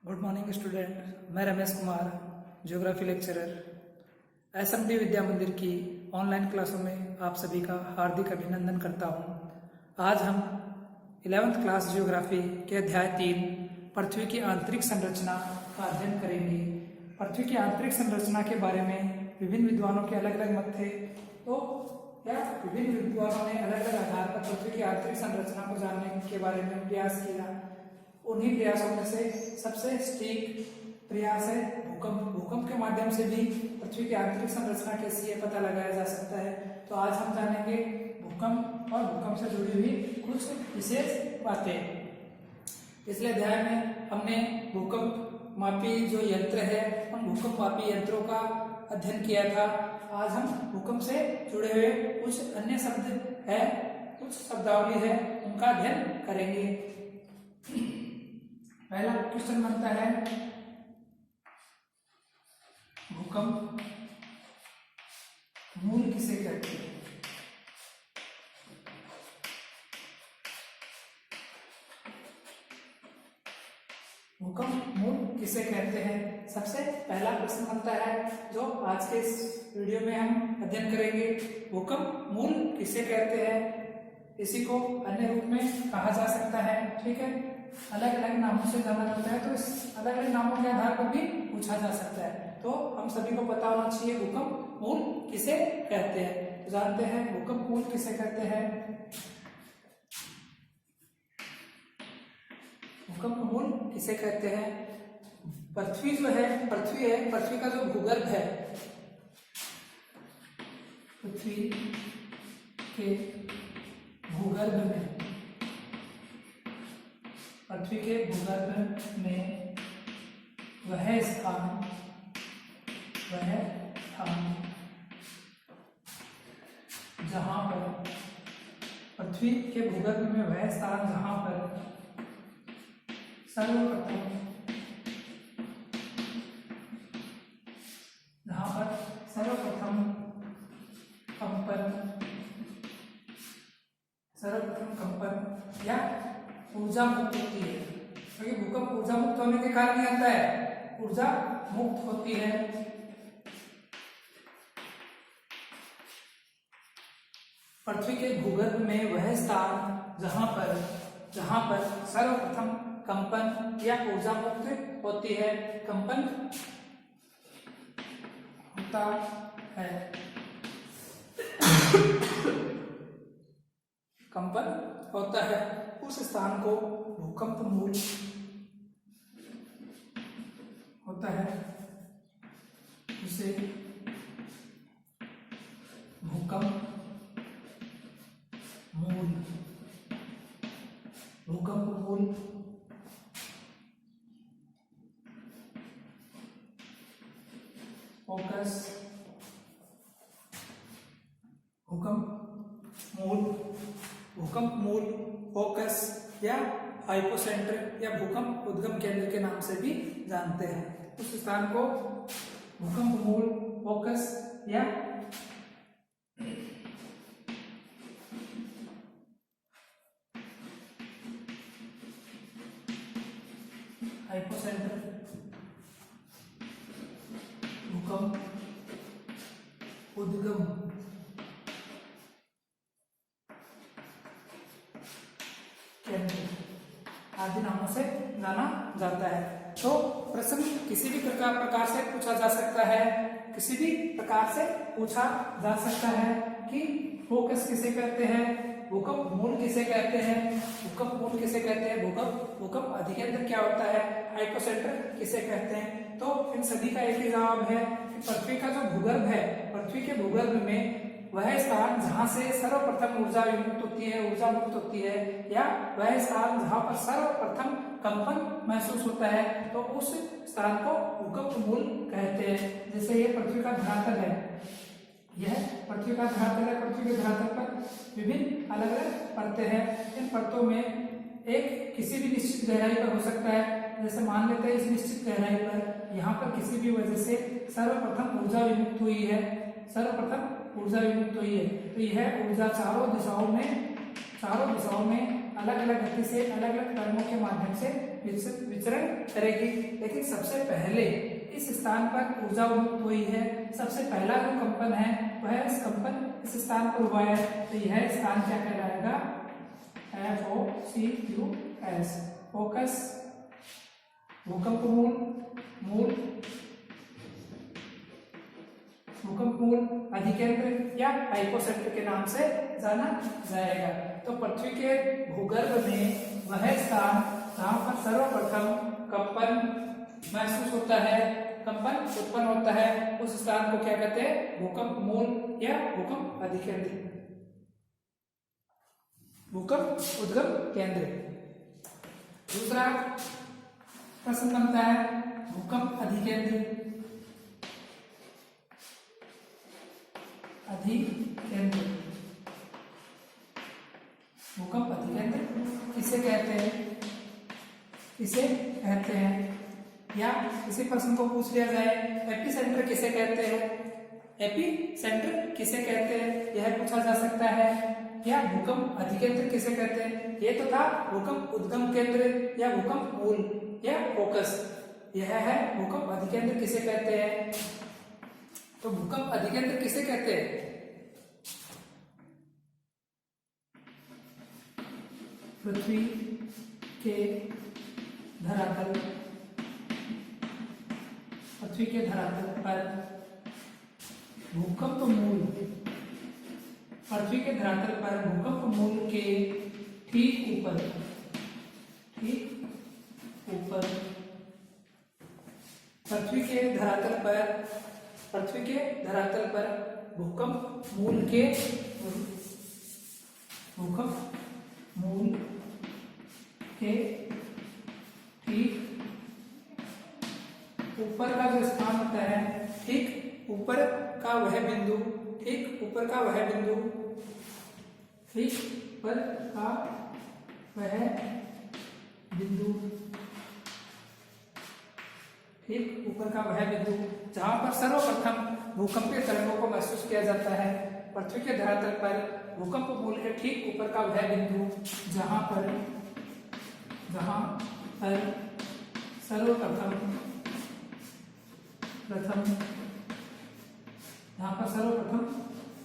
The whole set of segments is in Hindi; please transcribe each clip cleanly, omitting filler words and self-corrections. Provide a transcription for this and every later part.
Good morning student. मैं Ramesh Kumar, geography lecturer, SMD Vidya Mandir की ऑनलाइन क्लासों में आप सभी का हार्दिक अभिनंदन करता हूं। आज हम 11th क्लास ज्योग्राफी के अध्याय 3 पृथ्वी की आंतरिक संरचना का अध्ययन करेंगे। पृथ्वी की आंतरिक संरचना के बारे में विभिन्न विद्वानों के अलग अलग मत थे, तो क्या विभिन्न विद्वानों ने अलग अलग आधार पर पृथ्वी की आंतरिक संरचना को जानने के बारे में प्रयास किया। उन्हीं प्रयासों में से सबसे सटीक प्रयास है भूकंप। भूकंप के माध्यम से भी पृथ्वी की आंतरिक संरचना कैसी है पता लगाया जा सकता है। तो आज हम जानेंगे भूकंप और भूकंप से जुड़ी हुई कुछ विशेष बातें। पिछले अध्याय में हमने भूकंप मापी जो यंत्र है उन भूकंप मापी यंत्रों का अध्ययन किया था। आज हम भूकंप से जुड़े हुए कुछ अन्य शब्द है, कुछ शब्दावली है, उनका अध्ययन करेंगे। पहला क्वेश्चन बनता है भूकंप मूल किसे कहते हैं? भूकंप मूल किसे कहते हैं? सबसे पहला प्रश्न बनता है जो आज के इस वीडियो में हम अध्ययन करेंगे। भूकंप मूल किसे कहते हैं? इसी को अन्य रूप में कहा जा सकता है। ठीक है, अलग अलग नामों से जाना जाता है, तो इस अलग अलग नामों के आधार पर भी पूछा जा सकता है। तो हम सभी को पता होना चाहिए भूकंप मूल किसे कहते हैं। तो जानते हैं भूकंप मूल किसे कहते हैं। भूकंप मूल किसे कहते हैं? पृथ्वी जो है, पृथ्वी का जो भूगर्भ है, पृथ्वी के भूगर्भ में, पृथ्वी के भूगर्भ में वह स्थान जहां पर, पृथ्वी के भूगर्भ में वह स्थान जहां पर सर्वप्रथम कंपन या ऊर्जा मुक्त होती है। क्योंकि भूकंप ऊर्जा मुक्त होने के कारण ही आता है, ऊर्जा मुक्त होती है। पृथ्वी के भूगर्भ में वह स्थान जहां पर सर्वप्रथम कंपन या ऊर्जा मुक्त होती है, कंपन होता है, कंपन होता है, उस स्थान को भूकंप मूल होता है, उसे भूकंप मूल फोकस, भूकंप मूल फोकस या हाइपोसेंटर या भूकंप उद्गम केंद्र के नाम से भी जानते हैं। उस स्थान को भूकंप मूल फोकस या हाइपोसेंटर, भूकंप उद्गम केंद्र आदि नामों से जाना जाता है। तो प्रश्न किसी भी प्रकार से पूछा जा सकता है, किसी भी प्रकार से पूछा जा सकता है कि फोकस किसे कहते हैं, भूकंप मूल किसे कहते हैं, भूकंप मूल किसे कहते हैं, भूकंप अधिकेंद्र क्या होता है, हाइपोसेंटर किसे कहते हैं। तो इन सभी का एक ही जवाब है कि पृथ्वी का जो भूगर्भ है, पृथ्वी के भूगर्भ में वह स्थान जहां से सर्वप्रथम ऊर्जा मुक्त होती है या वह स्थान जहां पर सर्वप्रथम कंपन महसूस होता है, तो उस स्थान को भूकंप मूल कहते हैं। जैसे ये पृथ्वी का धरातल है, यह पृथ्वी का धरातल है, पृथ्वी के धरातल पर विभिन्न अलग अलग परतें हैं। इन परतों में एक किसी भी निश्चित गहराई पर हो सकता है। जैसे मान लेते हैं इस निश्चित गहराई पर यहाँ पर किसी भी वजह से सर्वप्रथम ऊर्जा विमुक्त हुई है, तो यह ऊर्जा चारों दिशाओं में अलग अलग गति से अलग अलग तरंगों के माध्यम से विचरण करेगी। लेकिन सबसे पहले इस स्थान पर ऊर्जा उन्मुक्त हुई है। सबसे पहला जो कंपन है वह इस कंपन इस स्थान पर हुआ है, तो यह स्थान क्या कहलाएगा? FOCUS, फोकस, भूकंप मूल, मूल, भूकंप मूल, अधिकेंद्र या हाइपोसेंटर के नाम से जाना जाएगा। तो पृथ्वी के भूगर्भ में वह स्थान जहां पर सर्वप्रथम कंपन महसूस होता है, कंपन उत्पन्न होता है, उस स्थान को क्या कहते हैं? भूकंप मूल या भूकंप अधिकेंद्र, भूकंप उद्गम केंद्र। दूसरा प्रश्न बनता है भूकंप अधिकेंद्र, अधिकेंद्र, भूकंप अधिकेंद्र किसे कहते हैं? किसे कहते हैं? या इसी प्रश्न को पूछ लिया जाए एपी सेंटर किसे कहते हैं? एपी सेंटर किसे कहते हैं यह पूछा जा सकता है। या भूकंप अधिकेंद्र किसे कहते हैं? ये तो था भूकंप उद्गम केंद्र या भूकंप मूल या फोकस। यह है भूकंप अधिकेंद्र किसे कहते हैं। तो भूकंप अधिकेंद्र किसे कहते हैं? पृथ्वी के धरातल, पृथ्वी के धरातल पर भूकंप मूल, पृथ्वी के धरातल पर भूकंप मूल के ठीक ऊपर, ठीक ऊपर, पृथ्वी के धरातल पर, पृथ्वी के धरातल पर भूकंप मूल के, भूकंप मूल के ठीक ऊपर का जो स्थान होता है, ठीक ऊपर का वह बिंदु, ठीक ऊपर का वह बिंदु, ठीक ऊपर का वह बिंदु, ठीक ऊपर का वह बिंदु जहां पर सर्वप्रथम भूकंपीय तरंगों को महसूस किया जाता है। पृथ्वी के धरातल पर भूकंप मूल के ठीक ऊपर का वह बिंदु जहां पर सर्वप्रथम जहां पर सर्वप्रथम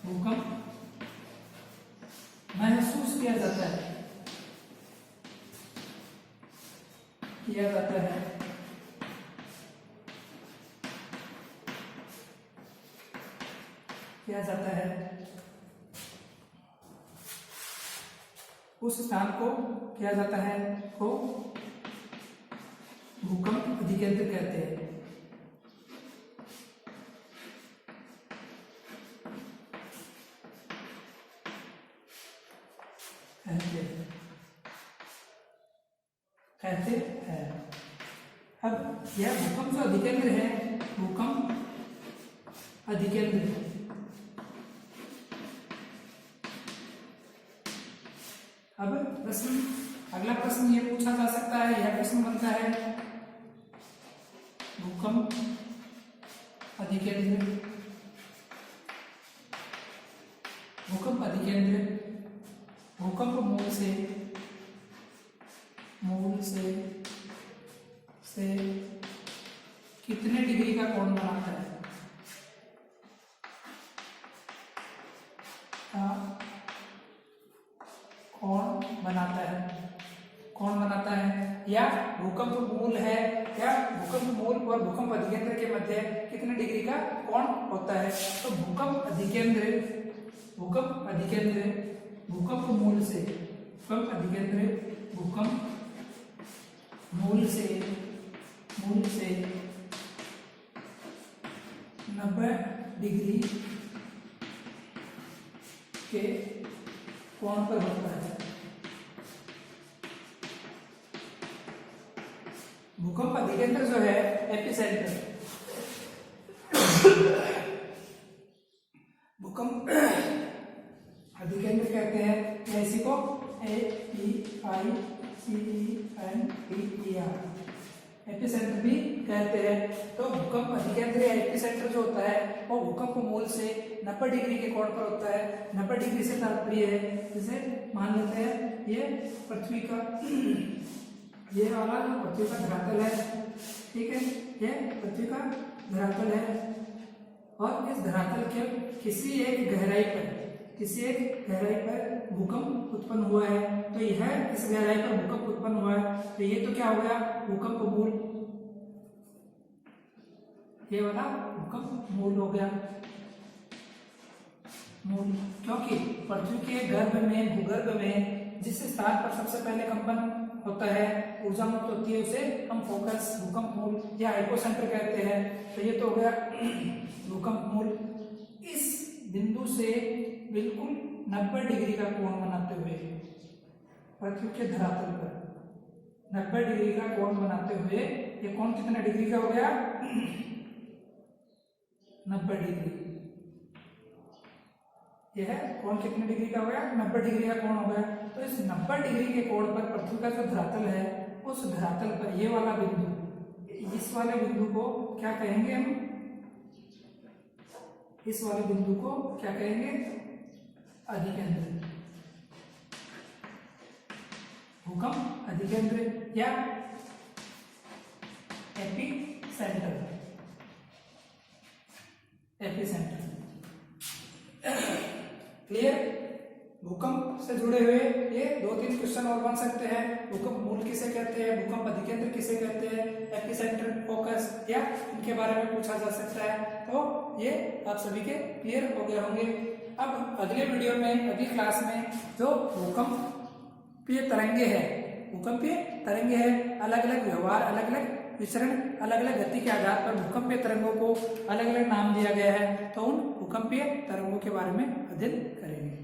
भूकंप महसूस किया जाता है, किया जाता है, किया जाता है, उस स्थान को किया जाता है को भूकंप अधिकेंद्र कहते हैं। कहते हैं। अब यह भूकंप जो अधिकेंद्र है, भूकंप अधिकेंद्र, अब प्रश्न, अगला प्रश्न ये पूछा जा सकता है, यह प्रश्न बनता है भूकंप अधिकेंद्र, भूकंप अधिकेंद्र भूकंप मूल से कितने डिग्री का कोण बनाता है? कौन बनाता है या भूकंप मूल है या भूकंप मूल और भूकंप अधिकेंद्र के मध्य कितने डिग्री का कोण होता है? तो भूकंप अधिकेंद्र भूकंप मूल से, भूकंप अधिकेंद्र भूकंप मूल से 90 डिग्री के कोण पर होता है। भूकंप अधिकेंद्र जो है एपिसेंटर, भूकंप अधिकेंद्र कहते हैं, इसी को APICENTER, एपिसेंटर भी कहते हैं। तो भूकंप अधिकेंद्र या एपिसेंटर जो होता है वो भूकंप मूल से 90 डिग्री के कोण पर होता है। 90 डिग्री से तात्पर्य है, जैसे मान लेते हैं ये पृथ्वी का ये वाला पृथ्वी का धरातल है, ठीक है, ये पृथ्वी का धरातल है और इस धरातल के किसी एक गहराई पर भूकंप उत्पन्न हुआ है। तो यह इस गहराई पर भूकंप उत्पन्न हुआ है, तो ये तो क्या हो गया भूकंप मूल, ये वाला भूकंप मूल हो गया मूल, क्योंकि पृथ्वी के गर्भ में भूगर्भ में जिस स्थान पर सबसे पहले कंपन होता है, ऊर्जा मुक्त होती है, उसे हम फोकस भूकंप मूल या हाइपोसेंटर कहते हैं। तो ये तो हो गया भूकंप मूल। इस बिंदु से बिल्कुल 90 डिग्री का कोण बनाते हुए पृथ्वी के धरातल पर 90 डिग्री का कोण बनाते हुए ये कोण कितना डिग्री का हो गया 90 डिग्री। यह कोण कितने डिग्री का हो गया 90 डिग्री का कोण हो गया। तो इस 90 डिग्री के कोण पर पृथ्वी का जो धरातल है उस धरातल पर ये वाला बिंदु, इस वाले बिंदु को क्या कहेंगे हम, इस वाले बिंदु को क्या कहेंगे अधिकेंद्र, भूकंप अधिकेंद्र या एपिसेंटर, एपिसेंटर। क्लियर? भूकंप से जुड़े हुए ये 2-3 क्वेश्चन और बन सकते हैं। भूकंप मूल किसे कहते हैं, भूकंप अधिकेंद्र किसे कहते हैं, एपिसेंटर, फोकस, या इनके बारे में पूछा जा सकता है। तो ये आप सभी के क्लियर हो गए होंगे। अब अगले वीडियो में, अगली क्लास में जो भूकंपीय तरंगे हैं, भूकंपीय तरंगे हैं, अलग अलग व्यवहार, अलग अलग विचरण, अलग अलग गति के आधार पर भूकंपीय तरंगों को अलग अलग नाम दिया गया है। तो उन भूकंपीय तरंगों के बारे में अध्ययन करेंगे।